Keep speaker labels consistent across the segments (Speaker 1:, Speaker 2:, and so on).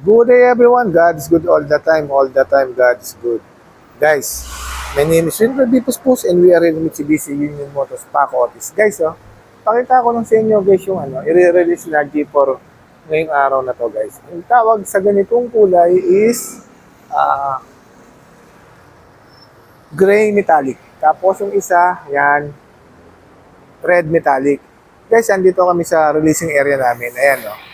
Speaker 1: Good day everyone, God is good all the time God is good. Guys, my name is Winfred B. Puspus and we are in Mitsubishi Union Motors Paco Otis. Guys, pakita ko lang sa inyo guys yung i-release na G4 ngayong araw na to guys. Ang tawag sa ganitong kulay is ah, gray metallic. Tapos yung isa, yan, red metallic. Guys, andito kami sa releasing area namin. Ayan, no.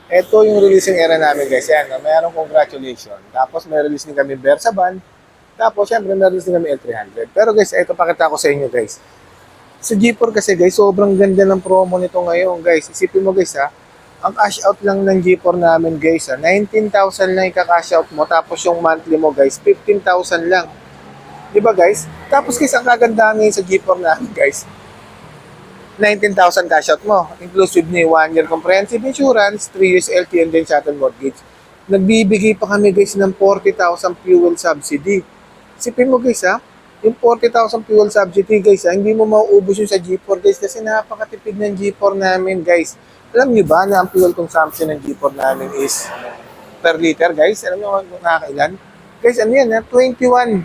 Speaker 1: Ito yung releasing area namin guys. Yan, no? Mayroong congratulations. Tapos may release din kami Versa Van. Tapos syempre may release din kami L300. Pero guys, ito pakita ko sa inyo guys. Sa G4 kasi guys, sobrang ganda ng promo nito ngayon guys. Isipin mo guys ha, ang cash out lang ng G4 namin guys ha, 19,000 lang ika-cash out mo. Tapos yung monthly mo guys, 15,000 lang. Diba guys? Tapos guys, ang kagandahan ngayon sa G4 namin guys, 19,000 cash out mo. Inclusive ni 1 year comprehensive insurance, 3 years LT and then shuttle mortgage. Nagbibigay pa kami guys ng 40,000 fuel subsidy. Isipin mo guys ha, yung 40,000 fuel subsidy guys ha, hindi mo mauubos yun sa G4 guys kasi napakatipid ng G4 namin guys. Alam niyo ba na ang fuel consumption ng G4 namin is per liter guys? Alam niyo kung nakakailan? Guys, ano yan ha? 21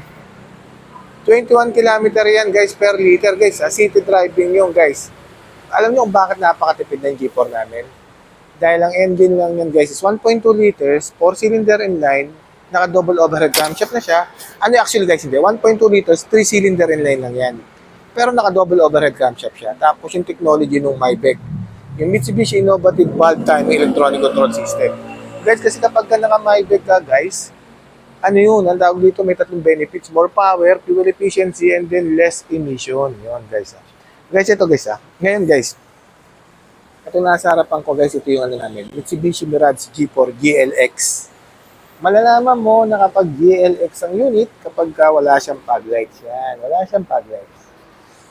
Speaker 1: kilometer yan guys per liter guys ha? City driving yung guys. Alam niyo kung bakit napakatipid ng G4 namin? Dahil ang engine lang yan guys is 1.2 liters, 4-cylinder inline, naka-double overhead camshaft na siya. Ano actually guys, hindi. 1.2 liters, 3-cylinder inline lang yan. Pero naka-double overhead camshaft siya. Tapos yung technology nung Maybach, yung Mitsubishi Innovative Valve Timing Electronic Control System. Guys, kasi kapag ka naka-Maybach ka guys, ano yun, ang tawag dito may tatlong benefits, more power, fuel efficiency, and then less emission. Yun guys. Guys, ito guys Ngayon guys, ito nasa harapan ko guys, ito yung ano namin, Mitsubishi Mirage G4 GLX. Malalaman mo na kapag GLX ang unit, kapag ka wala siyang fog lights. Yan, wala siyang fog lights.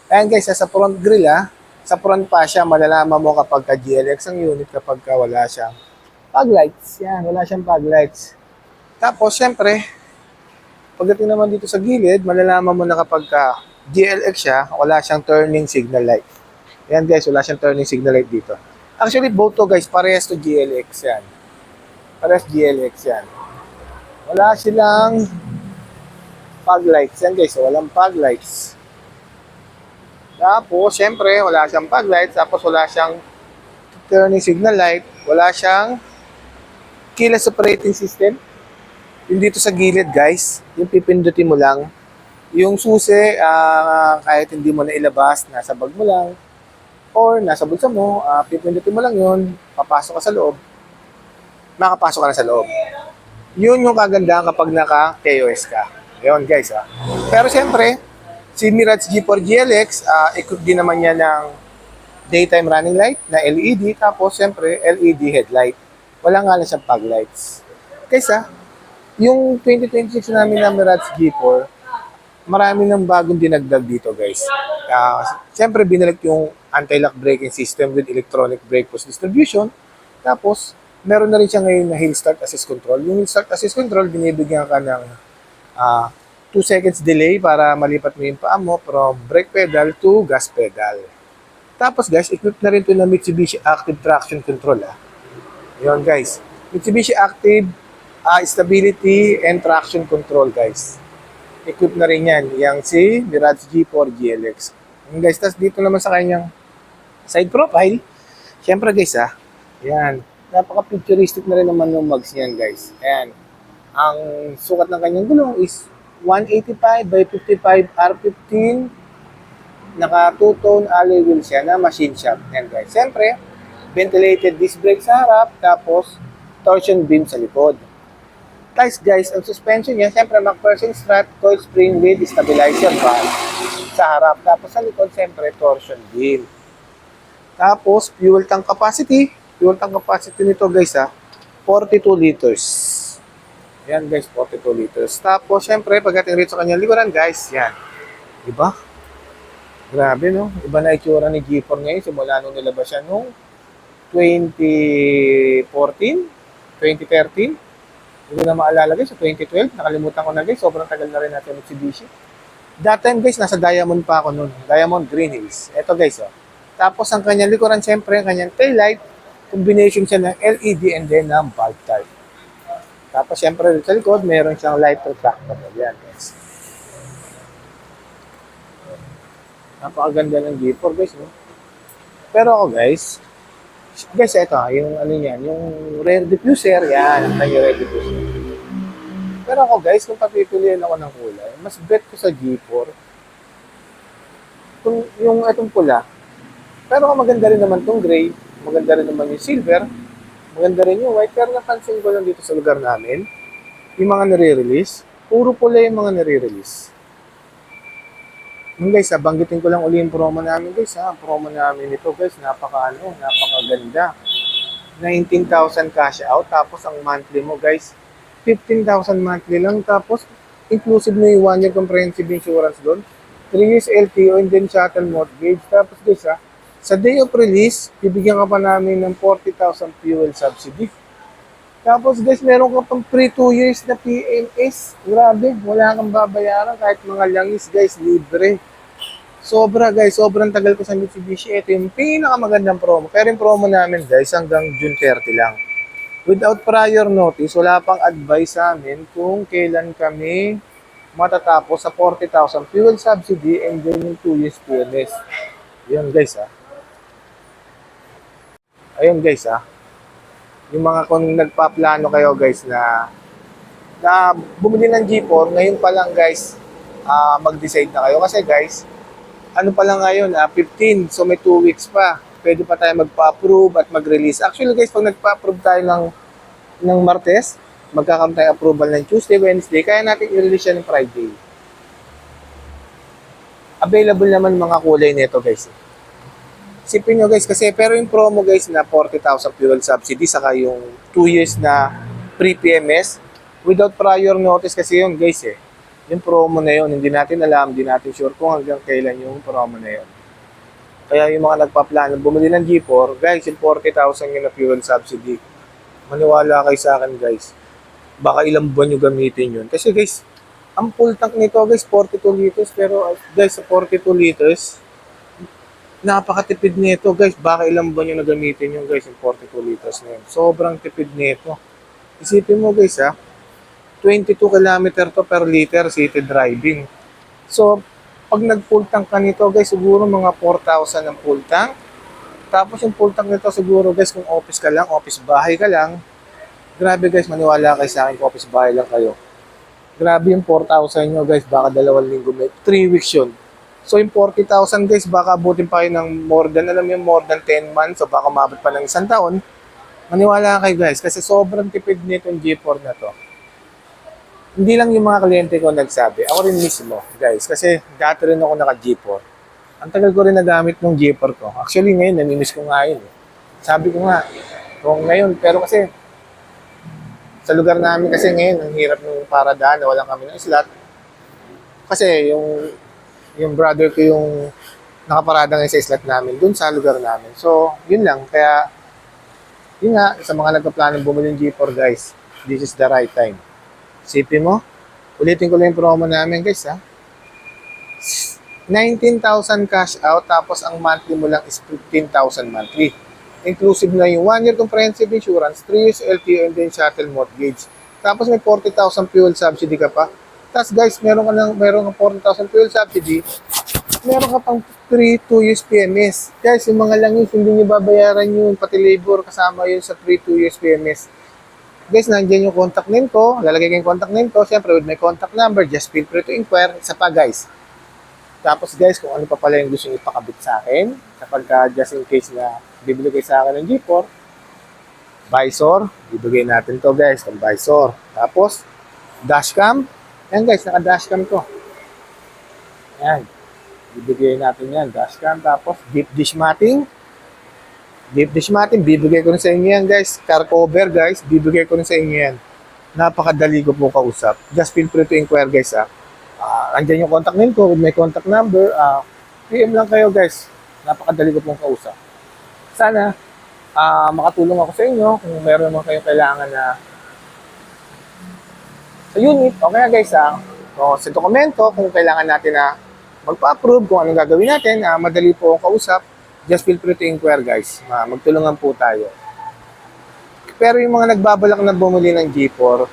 Speaker 1: Ayan guys, sa front grille sa front pa siya, malalaman mo kapag ka GLX ang unit, kapag ka wala siyang fog lights. Yan, wala siyang fog lights. Tapos, syempre, pagdating naman dito sa gilid, malalaman mo na kapag ka GLX siya, wala siyang turning signal light. Ayan guys, wala siyang turning signal light dito. Actually, both to guys, parehas to GLX yan. Parehas GLX yan. Wala silang fog lights. Yan guys, walang fog lights. Tapos, syempre, wala siyang fog lights. Tapos, wala siyang turning signal light. Wala siyang keyless operating system. Yung dito sa gilid guys, yung pipindutin mo lang. Yung susi, kahit hindi mo na ilabas, nasa bag mo lang, or nasa bulsa mo, pipindutin mo lang yun, papasok ka sa loob, makapasok ka na sa loob. Yun yung kagandahan kapag naka-KOS ka. Yun guys Pero siyempre, si Mirage G4 GLX, equip din naman niya ng daytime running light na LED, tapos siyempre LED headlight. Wala nga lang siyang fog lights. Guys yung 2026 namin na Mirage G4, marami ng bagong dinagdag dito guys. Siyempre binalik yung anti-lock braking system with electronic brake post distribution. Tapos, meron na rin siya ngayon na hill start assist control. Yung hill start assist control, binibigyan ka ng 2 seconds delay para malipat mo yung paa mo from brake pedal to gas pedal. Tapos guys, equipped na rin ito ng Mitsubishi Active Traction Control. Yun guys. Mitsubishi Active Stability and Traction Control guys. Equip na rin yan. Yang si Mirage G4 GLX. Yung guys, tas dito naman sa kanyang side profile. Siyempre guys yan. Napaka-futuristic na rin naman yung mags niyan guys. Ayan. Ang sukat ng kanyang gulong is 185 by 55 R15. Naka two-tone alloy wheels siya na machine shop. Ayan guys. Siyempre, ventilated disc brake sa harap. Tapos, torsion beam sa likod. Guys, ang suspension niya, siyempre MacPherson strut, coil spring with stabilizer valve sa harap. Tapos sa likod, siyempre torsion beam. Tapos, fuel tank capacity nito guys 42 liters. Yan guys, 42 liters. Tapos, siyempre, pagdating rito sa kanyang likuran guys, yan. Diba? Grabe no? Iba na itsura ni G4 ngayon, simula nung nilabas siya nung 2014, 2013. Hindi na maalala guys, sa 2012, nakalimutan ko na guys, sobrang tagal na rin natin Mitsubishi. That time guys, nasa Diamond pa ako noon, Diamond Green Hills. Ito guys Tapos ang kanyang likuran, siyempre, ang kanyang taillight, combination siya ng LED and then ng bulb type. Tapos, syempre, sa likod, meron siyang light retractor. Yan, guys. Napakaganda ng G4, guys, no? Pero ako, guys, ito, yung ano yan, yung rear diffuser, yan, ang yung rear diffuser. Pero ako, guys, kung papipiliin ako ng kulay, mas bet ko sa G4, kung yung itong pula. Pero maganda rin naman tong gray, maganda rin naman yung silver, maganda rin yung white. Pero napansin ko lang dito sa lugar namin, yung mga nare-release, puro pula yung mga nare-release. Yung guys, banggitin ko lang uli yung promo namin, guys. Promo namin ito, guys, napakaganda. 19,000 cash out, tapos ang monthly mo, guys, 15,000 monthly lang, tapos inclusive na yung 1 year comprehensive insurance doon, 3 years LTO, and then shuttle mortgage. Tapos, guys, sa day of release, bibigyan ka pa namin ng 40,000 fuel subsidy. Tapos, guys, meron ka pang free 2 years na PMS. Grabe, wala kang babayaran kahit mga langis, guys, libre. Sobra, guys, sobrang tagal ko sa Mitsubishi. Ito yung pinakamagandang promo. Pero yung promo namin, guys, hanggang June 30 lang. Without prior notice, wala pang advice sa amin kung kailan kami matatapos sa 40,000 fuel subsidy and then yung 2 years PMS. Yun, guys, Ayun, guys, Yung mga kung nagpaplano kayo, guys, na bumili ng G4, ngayon pa lang, guys, mag-decide na kayo. Kasi, guys, ano pa lang ngayon, 15, so may 2 weeks pa. Pwede pa tayo magpa-approve at mag-release. Actually, guys, pag nagpa-approve tayo ng Martes, magkakaroon tayo approval ng Tuesday, Wednesday, kaya natin i-release siya ng Friday. Available naman mga kulay nito, guys. Sipin nyo, guys, kasi pero yung promo, guys, na 40,000 fuel subsidy, saka yung 2 years na pre-PMS, without prior notice kasi yun, guys, yung promo na yun, hindi natin alam, hindi natin sure kung hanggang kailan yung promo na yun. Kaya yung mga nagpaplano, bumili ng G4, guys, yung 40,000 yun na fuel subsidy, maniwala kayo sa akin, guys. Baka ilang buwan nyo gamitin yun. Kasi, guys, ang full tank nito, guys, 42 liters, pero, guys, sa 42 liters, napakatipid nito, guys. Baka ilang buwan nyo na gamitin yun, guys, yung 42 liters na yun. Sobrang tipid nito. Isipin mo, guys, 22 km to per liter city driving. So, pag nag-full tank ka nito, guys, siguro mga 4,000 ang full tank. Tapos yung full tank nito siguro, guys, kung office ka lang, office bahay ka lang, grabe, guys, maniwala kayo sa akin kung office bahay lang kayo. Grabe yung 4,000 nyo, guys, baka 2 linggo, 3 weeks yun. So yung 40,000, guys, baka abutin pa kayo ng more than 10 months, so baka mabot pa ng 1 taon. Maniwala kayo, guys, kasi sobrang tipid nito yung G4 na to. Hindi lang yung mga kliyente ko nagsabi, ako rin mismo, guys, kasi dati rin ako naka-G4. Ang tagal ko rin nagamit ng G4 ko. Actually, ngayon, namimiss ko nga yun. Sabi ko nga, kung ngayon, pero kasi, sa lugar namin kasi ngayon, ang hirap ng paradaan, walang kami ng slot. Kasi yung brother ko yung nakaparada ngayon sa slot namin, dun sa lugar namin. So, yun lang. Kaya, yun nga, sa mga nagpa-planong bumili ng G4, guys, this is the right time. Sipin mo, ulitin ko lang yung promo namin, guys, 19,000 cash out, tapos ang monthly mo lang is 15,000 monthly. Inclusive na yung 1 year comprehensive insurance, 3 years LTO, and then shuttle mortgage. Tapos may 40,000 fuel subsidy ka pa. Tapos, guys, meron ka 40,000 fuel subsidy, meron ka pang 2 years PMS. Guys, yung mga langis, hindi nyo babayaran yun, pati labor, kasama yun sa 2 years PMS. Guys, nandiyan yung contact name ko. Lalagay ko yung contact name ko. Siyempre, with my contact number, just feel free to inquire. Isa pa, guys. Tapos, guys, kung ano pa pala yung gusto nyo ipakabit sa akin, kapag just in case na bibili kayo sa akin ng G4, visor, ibigay natin to, guys, ng visor. Tapos, dashcam. Ayan, guys, naka-dashcam to. Ayan. Ibigay natin yan, dashcam. Tapos, deep dish matting. Deep dish matting, bibigay ko rin sa inyo yan, guys. Car cover, guys, bibigay ko rin sa inyo yan. Napakadali ko po kausap. Just feel free to inquire, guys, andyan yung contact name ko with my contact number. PM lang kayo, guys. Napakadali ko pong kausap. Sana, makatulong ako sa inyo kung meron naman kayong kailangan na sa unit. Okay, guys, so, sa dokumento, kung kailangan natin na magpa-approve, kung anong gagawin natin, madali po akong kausap. Just feel free to inquire, guys. Magtulungan po tayo. Pero yung mga nagbabalak na bumili ng G4,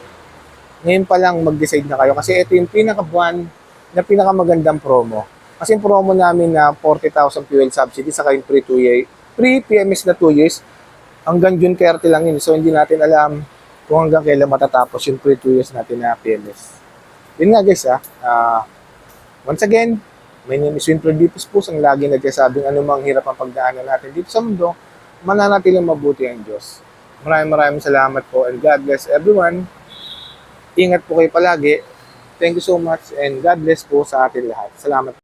Speaker 1: ngayon pa lang mag-decide na kayo kasi ito yung pinaka-buwan na pinakamagandang promo. Kasi yung promo namin na 40,000 fuel subsidy saka yung free PMS na 2 years, hanggang June 30 lang yun. So hindi natin alam kung hanggang kailan matatapos yung free 2 years natin na PMS. Yun nga guys once again, my name is Winfred Dipos Pus, ang lagi nagsasabing anumang hirap ang pagdaanan natin dito sa mundo, mananatiling mabuti ang Diyos. Maraming salamat po and God bless everyone. Ingat po kayo palagi. Thank you so much and God bless po sa atin lahat. Salamat.